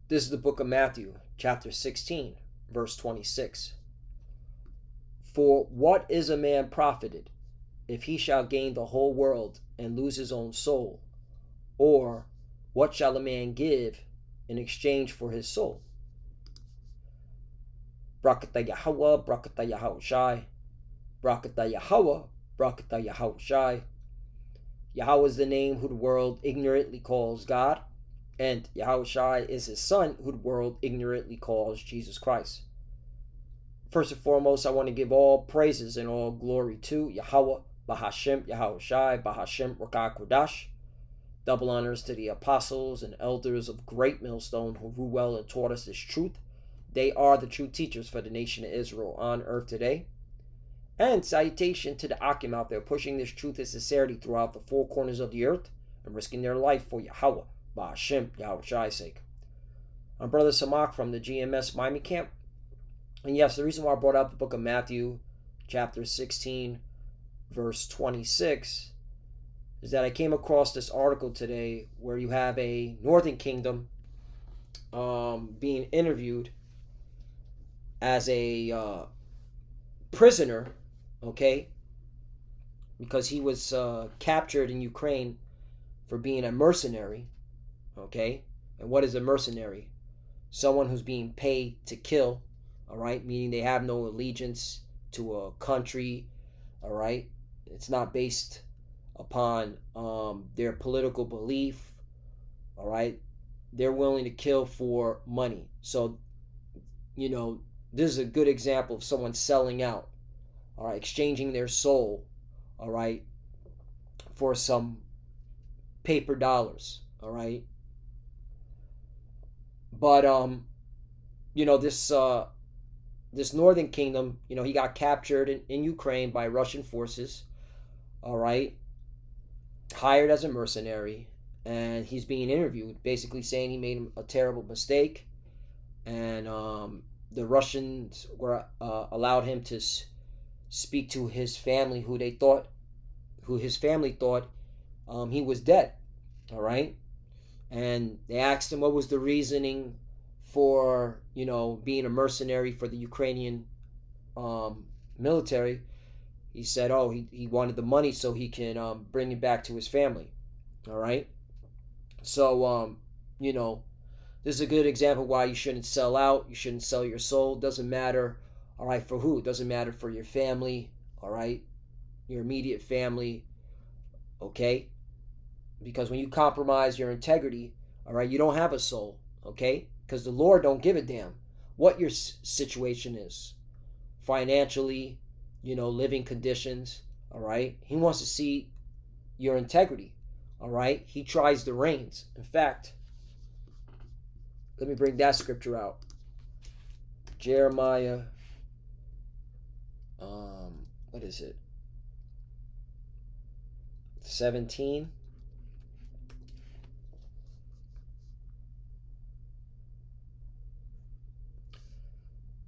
This is the book of Matthew, chapter 16, verse 26. For what is a man profited if he shall gain the whole world and lose his own soul? Or what shall a man give in exchange for his soul? Brakata Yahweh, Brakata Yahushai, Brakata Yahweh, Brakata Yahushai. Yahweh is the name who the world ignorantly calls God, and Yahushai is his son who the world ignorantly calls Jesus Christ. First and foremost, I want to give all praises and all glory to Yahweh, Bahashem, Yahushai, Bahashem, Rakah Kodash. Double honors to the apostles and elders of Great Millstone who grew well and taught us this truth. They are the true teachers for the nation of Israel on earth today. And salutation to the Akim out there pushing this truth and sincerity throughout the four corners of the earth and risking their life for Yahweh, Bahashem, Yahushai's sake. I'm Brother Samak from the GMS Miami camp. And yes, the reason why I brought out the book of Matthew, chapter 16, verse 26, is that I came across this article today where you have a Northern Kingdom being interviewed as a prisoner, okay, because he was captured in Ukraine for being a mercenary, okay. And what is a mercenary? Someone who's being paid to kill, all right, meaning they have no allegiance to a country, all right. It's not based upon their political belief, all right. They're willing to kill for money. So, you know, this is a good example of someone selling out, all right, exchanging their soul, all right, for some paper dollars, all right. But you know, this Northern Kingdom, you know, he got captured in Ukraine by Russian forces, all right, hired as a mercenary, and he's being interviewed, basically saying he made a terrible mistake, and the Russians were allowed him to speak to his family, who his family thought he was dead, all right. And they asked him what was the reasoning for, you know, being a mercenary for the Ukrainian military. He said, oh, he wanted the money so he can bring it back to his family, all right. So you know, this is a good example why you shouldn't sell out. You shouldn't sell your soul. Doesn't matter, all right, for who. It doesn't matter for your family, all right, your immediate family, okay. Because when you compromise your integrity, all right, you don't have a soul, okay? Because the Lord don't give a damn what your situation is, financially, you know, living conditions, all right? He wants to see your integrity, all right? He tries the reins. In fact, let me bring that scripture out. Jeremiah, what is it? 17.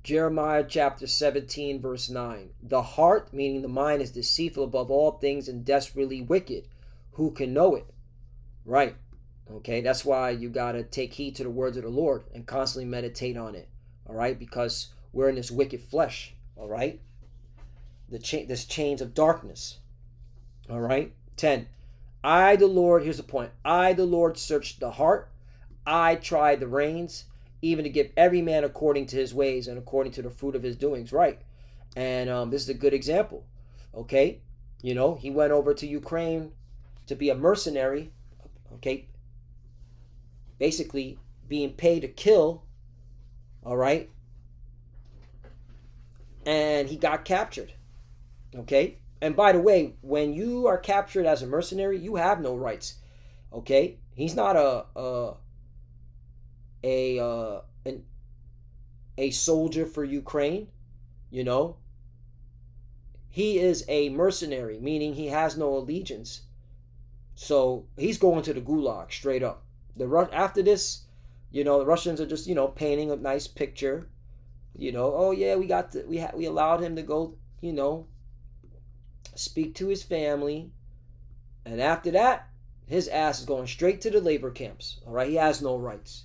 Jeremiah chapter 17, verse 9. The heart, meaning the mind, is deceitful above all things and desperately wicked. Who can know it? Right. Okay, that's why you got to take heed to the words of the Lord and constantly meditate on it. All right, because we're in this wicked flesh. All right, this chains of darkness. All right. 10. I, the Lord, here's the point. I, the Lord, searched the heart. I tried the reins, even to give every man according to his ways and according to the fruit of his doings. Right. And this is a good example. Okay. You know, he went over to Ukraine to be a mercenary. Okay. Basically being paid to kill. All right. And he got captured. Okay. And by the way, when you are captured as a mercenary, you have no rights. Okay. He's not a soldier for Ukraine, you know. He is a mercenary, meaning he has no allegiance. So he's going to the gulag straight up. After this, you know, the Russians are just, you know, painting a nice picture. You know, oh yeah, we allowed him to go, you know, speak to his family, and after that, his ass is going straight to the labor camps. All right, he has no rights.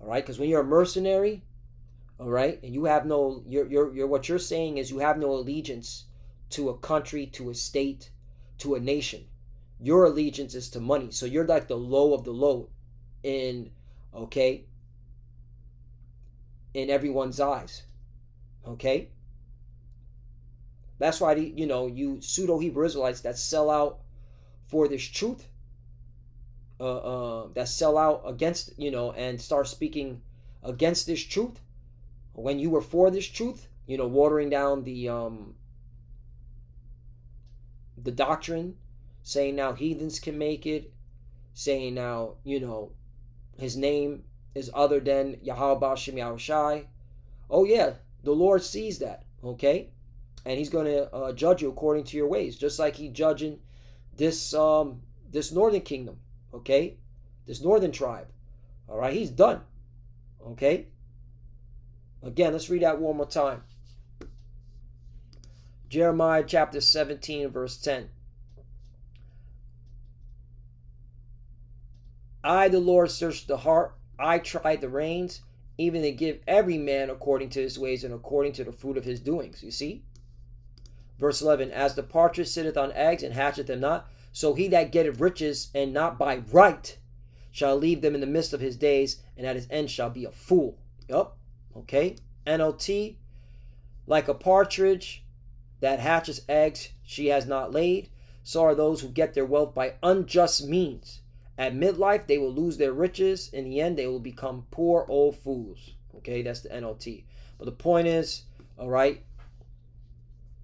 All right, because when you're a mercenary, all right, and you have no, you're what you're saying is you have no allegiance to a country, to a state, to a nation. Your allegiance is to money. So you're like the low of the low in, okay, in everyone's eyes. Okay, that's why you pseudo Hebrew Israelites that sell out for this truth, that sell out against and start speaking against this truth when you were for this truth, watering down the doctrine, saying now heathens can make it, saying now his name is other than Yahweh Bashem Yahushai. Oh yeah, the Lord sees that, okay, and He's going to judge you according to your ways, just like He judging this northern kingdom, okay, this northern tribe. All right, He's done, okay. Again, let's read that one more time. Jeremiah chapter 17, verse 10. I, the Lord, search the heart. I try the reins, even to give every man according to his ways and according to the fruit of his doings. You see? Verse 11. As the partridge sitteth on eggs and hatcheth them not, so he that getteth riches and not by right shall leave them in the midst of his days, and at his end shall be a fool. Yup. Okay. NLT. Like a partridge that hatches eggs she has not laid, so are those who get their wealth by unjust means. At midlife, they will lose their riches. In the end, they will become poor old fools. Okay, that's the NLT. But the point is, all right,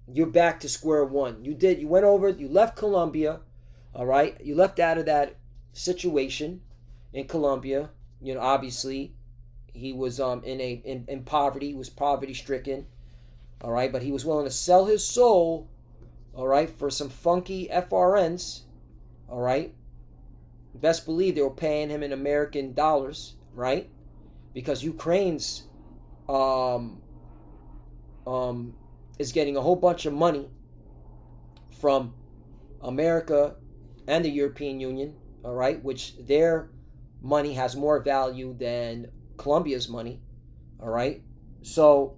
you're back to square one. You left Columbia, all right? You left out of that situation in Columbia. Obviously, he was in poverty. He was poverty stricken. All right, but he was willing to sell his soul, all right, for some funky FRNs, all right. Best believe they were paying him in American dollars, right? Because Ukraine's is getting a whole bunch of money from America and the European Union, all right, which their money has more value than Columbia's money, all right. So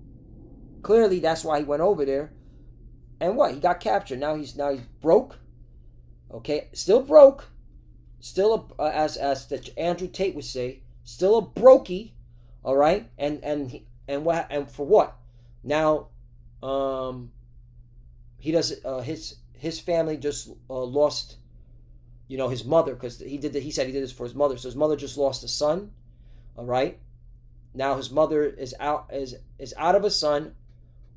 clearly, that's why he went over there. And what? He got captured. Now he's broke. Okay, still broke. Still as Andrew Tate would say, still a brokey. All right, and for what? Now, he does. His family just lost, his mother, because he said he did this for his mother. So his mother just lost a son. All right. Now his mother is out of a son.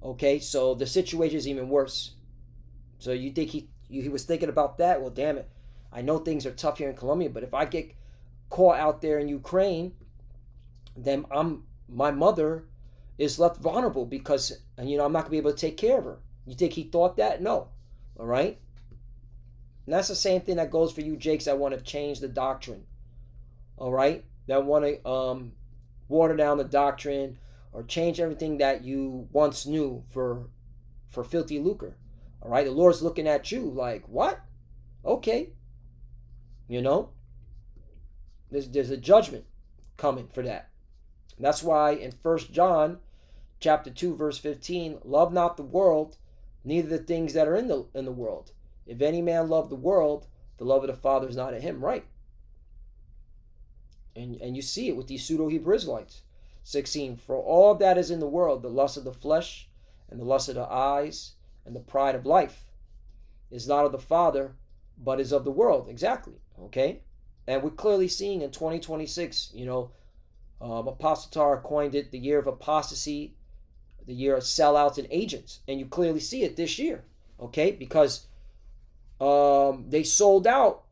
Okay, so the situation is even worse. So you think he was thinking about that? Well, damn it. I know things are tough here in Colombia, but if I get caught out there in Ukraine, then my mother is left vulnerable because I'm not going to be able to take care of her. You think he thought that? No. All right? And that's the same thing that goes for you Jakes that want to change the doctrine. All right? That want to water down the doctrine or change everything that you once knew for filthy lucre. All right, the Lord's looking at you like, what? Okay, there's a judgment coming for that. And that's why in 1 John chapter 2 verse 15, love not the world, neither the things that are in the world. If any man love the world, the love of the Father is not in him. Right? And you see it with these pseudo Hebrew Israelites. 16, for all that is in the world, the lust of the flesh and the lust of the eyes and the pride of life, is not of the Father, but is of the world. Exactly. Okay? And we're clearly seeing in 2026, Apostle Tara coined it the year of apostasy, the year of sellouts and agents. And you clearly see it this year. Okay? Because they sold out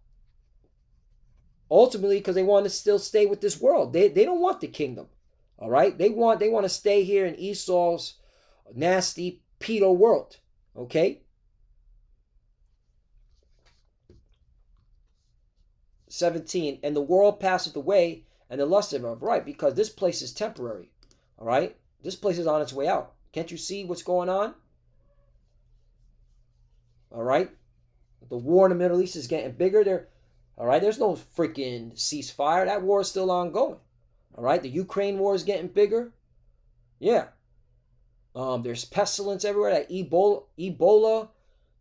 ultimately because they want to still stay with this world. They don't want the kingdom. All right? They want to stay here in Esau's nasty pedo world. Okay? 17, and the world passeth away and the lust thereof. Right, because this place is temporary. All right? This place is on its way out. Can't you see what's going on? All right? The war in the Middle East is getting bigger. All right? There's no freaking ceasefire. That war is still ongoing. All right, the Ukraine war is getting bigger. Yeah. There's pestilence everywhere. That Ebola.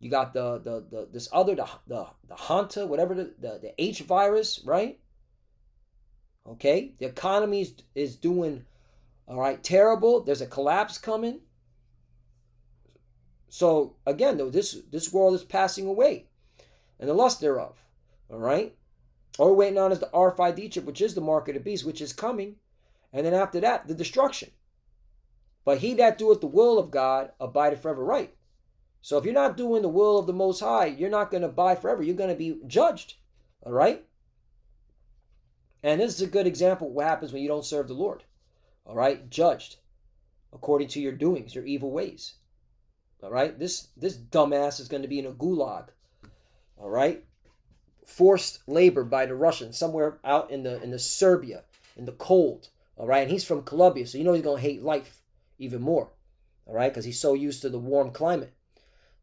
You got the this other the Hanta, whatever the H virus, right? Okay, the economy is doing all right, terrible. There's a collapse coming. So again, though, this world is passing away, and the lust thereof. All right. Or we're waiting on is the RFID chip, which is the mark of the beast, which is coming, and then after that, the destruction. But he that doeth the will of God abideth forever, right? So if you're not doing the will of the Most High, you're not going to abide forever. You're going to be judged. All right? And this is a good example of what happens when you don't serve the Lord. All right? Judged according to your doings, your evil ways. All right? This dumbass is going to be in a gulag. All right? Forced labor by the Russians somewhere out in the Serbia, in the cold. All right? And he's from Colombia, so you know he's going to hate life even more. All right? Because he's so used to the warm climate.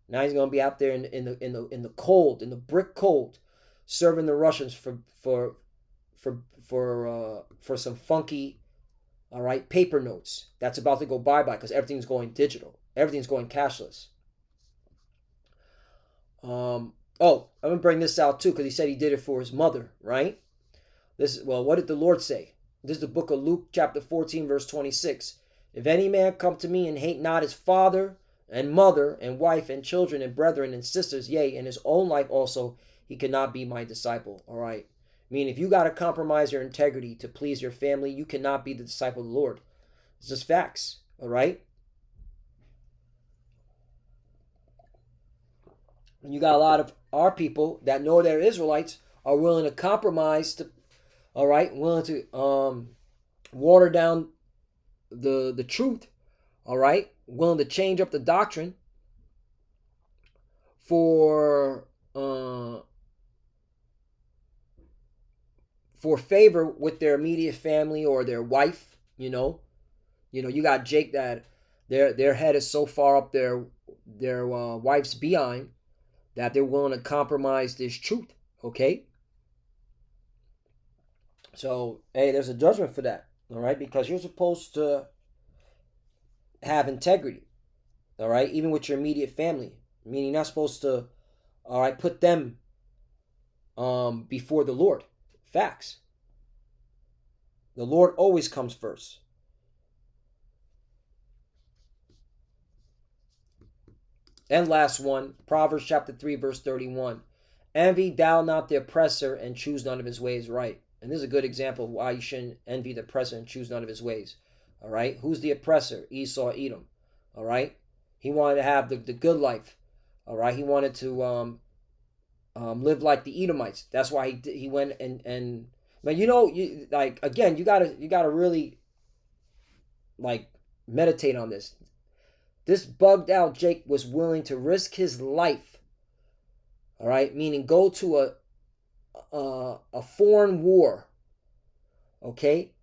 Now he's going to be out there in the cold, in the brick cold, serving the Russians for some funky, all right, paper notes. That's about to go bye-bye because everything's going digital. Everything's going cashless. I'm gonna bring this out too because he said he did it for his mother, right? What did the Lord say? This is the book of Luke, chapter 14, verse 26. If any man come to me and hate not his father and mother and wife and children and brethren and sisters, yea, and his own life also, he cannot be my disciple. All right. I mean, if you got to compromise your integrity to please your family, you cannot be the disciple of the Lord. It's just facts. All right. And you got a lot of our people that know they're Israelites are willing to compromise to, all right, willing to water down the truth, all right, willing to change up the doctrine for favor with their immediate family or their wife. You got Jake that their head is so far up their wife's behind that they're willing to compromise this truth. Okay. So hey, there's a judgment for that. All right, because you're supposed to have integrity. All right, even with your immediate family, meaning you're not supposed to, all right, put them before the Lord. Facts. The Lord always comes first. And last one, Proverbs chapter 3, verse 31. Envy thou not the oppressor and choose none of his ways, right? And this is a good example of why you shouldn't envy the oppressor and choose none of his ways. All right? Who's the oppressor? Esau, Edom. All right? He wanted to have the good life. All right? He wanted to live like the Edomites. That's why he went and but you gotta really like meditate on this. This bugged out Jake was willing to risk his life. All right, meaning go to a foreign war. Okay,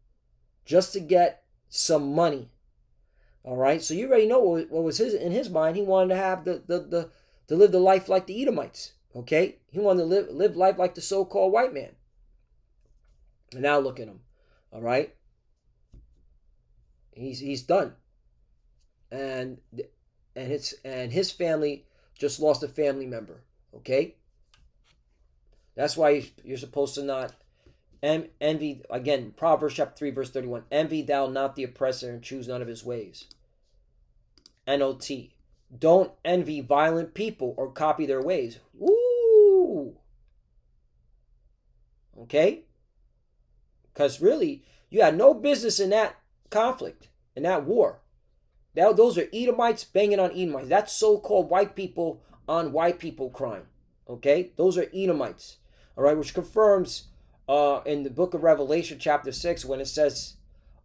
just to get some money. All right, so you already know what was in his mind. He wanted to have to live the life like the Edomites. Okay, he wanted to live life like the so-called white man. And now look at him. All right, he's done. And his family just lost a family member. Okay, that's why you're supposed to not envy. Again, Proverbs chapter 3, verse 31. Envy thou not the oppressor and choose none of his ways. NOT. Don't envy violent people or copy their ways. Ooh. Okay? Because really, you had no business in that conflict, in that war. Those are Edomites banging on Edomites. That's so-called white people on white people crime. Okay? Those are Edomites. All right? Which confirms in the book of Revelation chapter 6 when it says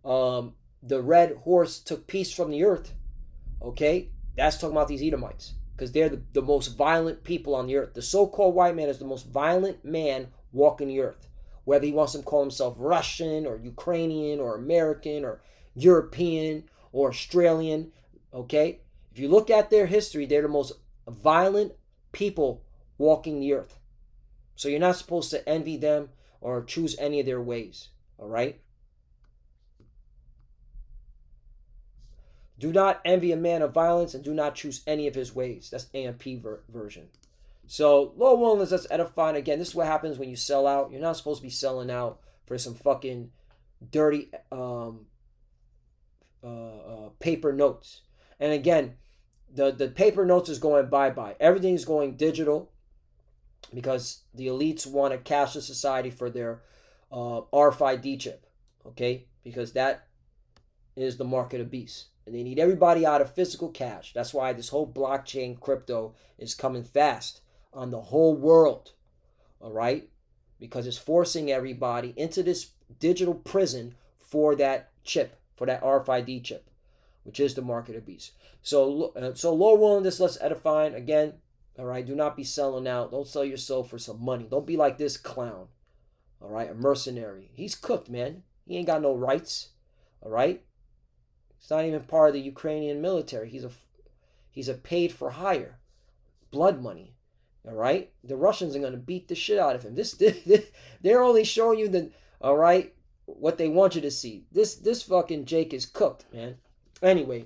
the red horse took peace from the earth. Okay? That's talking about these Edomites. Because they're the most violent people on the earth. The so-called white man is the most violent man walking the earth. Whether he wants to call himself Russian or Ukrainian or American or European or Australian, okay? If you look at their history, they're the most violent people walking the earth. So you're not supposed to envy them or choose any of their ways, all right? Do not envy a man of violence, and do not choose any of his ways. That's AMP version. So, Lord willing, let's edify. And again, this is what happens when you sell out. You're not supposed to be selling out for some fucking dirty paper notes. And again, the paper notes is going bye-bye. Everything's going digital because the elites want a cashless society for their RFID chip. Okay? Because that is the mark of the beast. And they need everybody out of physical cash. That's why this whole blockchain crypto is coming fast on the whole world. All right? Because it's forcing everybody into this digital prison for that chip, for that RFID chip, which is the mark of the beast. So Lord willing, this less edifying. Again, all right, do not be selling out. Don't sell your soul for some money. Don't be like this clown. All right, a mercenary. He's cooked, man. He ain't got no rights. All right? He's not even part of the Ukrainian military. He's a paid for hire. Blood money. All right? The Russians are going to beat the shit out of him. They're only showing you the, all right, what they want you to see. This fucking Jake is cooked, man. Anyway,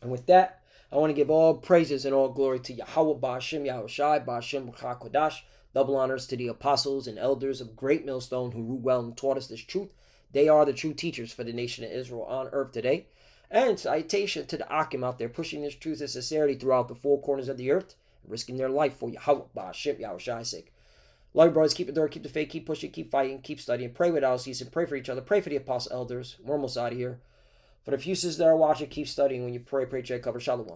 and with that, I want to give all praises and all glory to Yahweh, Ba'ashim, Yahushai, Ba'ashim, B'chakodash. Double honors to the apostles and elders of Great Millstone who ruled well and taught us this truth. They are the true teachers for the nation of Israel on earth today. And citation to the Akim out there pushing this truth and sincerity throughout the four corners of the earth, risking their life for Yahweh, Ba'ashim, Yahushai's sake. Love you, brothers. Keep the door, keep the faith, keep pushing, keep fighting, keep studying. Pray without ceasing. Pray for each other. Pray for the apostle elders. We're almost out of here. For the few sisters that are watching, keep studying. When you pray, check, cover. Shalom.